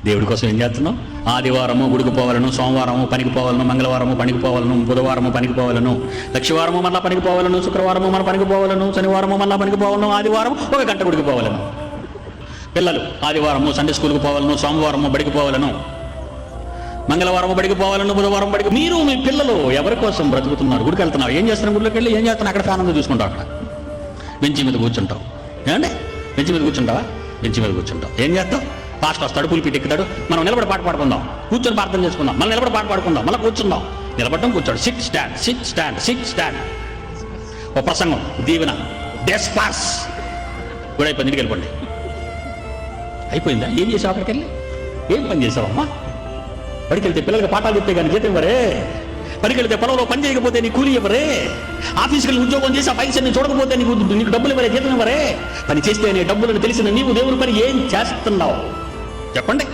దేవుడి కోసం ఏం చేస్తున్నావు? ఆదివారము గుడికి పోవాలను, సోమవారము పనికి పోవాలను, మంగళవారము పనికి పోవాలను, బుధవారము పనికి పోవాలను, లక్షవారము మళ్ళా పనికి పోవాలను, శుక్రవారము మన పనికి పోవాలను, శనివారము మళ్ళా పనికి పోవాలను, ఆదివారం 1 గంట గుడికి పోవాలను. పిల్లలు ఆదివారము సండే స్కూల్కి పోవాలను, సోమవారము బడికి పోవాలను, మంగళవారం బడికి పోవాలను, బుధవారం బడికి. మీరు మీ పిల్లలు ఎవరి కోసం బ్రతుకుతున్నారు? గుడికి వెళ్తున్నావు, ఏం చేస్తున్నావు? గుడిలోకి వెళ్ళి ఏం చేస్తున్నావు? అక్కడ ఫ్యాన్ ఉంది చూసుకుంటావు, అక్కడ బెంచి మీద కూర్చుంటావు. ఏమండి బెంచి మీద కూర్చుంటావా? బెంచి మీద కూర్చుంటావు. ఏం చేస్తావు? పాస్టర్ వస్తాడు, పులిపీట ఎక్కుతాడు, మనం నిలబడి పాట పాడుకుందాం, కూర్చొని ప్రార్థన చేసుకుందాం, మళ్ళీ నిలబడి పాట పాడుకుందాం, మళ్ళీ కూర్చుందాం, నిలబడటం కూర్చోడు, sit stand sit stand sit stand. ఓ ప్రసంగం, దీవెన, డెస్పాస్ కూడా అయిపోయింది, ఇంటికి వెళ్ళిపోండి. అయిపోయిందా? ఏం చేసావు? అక్కడికి వెళ్ళి ఏం పని చేసావమ్మా? బడికి వెళ్తే పిల్లలకి పాఠాలు చెప్తే కానీ జీతం ఇవ్వరే, పనికి వెళ్తే పొలంలో పని చేయకపోతే నీ కూలి ఇవ్వరే, ఆఫీస్కి వెళ్ళి ఉద్యోగం చేసి ఆ పైసల్ని చూడకపోతే నీకు డబ్బులు ఇవ్వరే, జీతం ఇవ్వరే. పని చేస్తే నీ డబ్బులను తెలిసిన నీవు దేవుని పని ఏం చేస్తున్నావు చెప్పండి.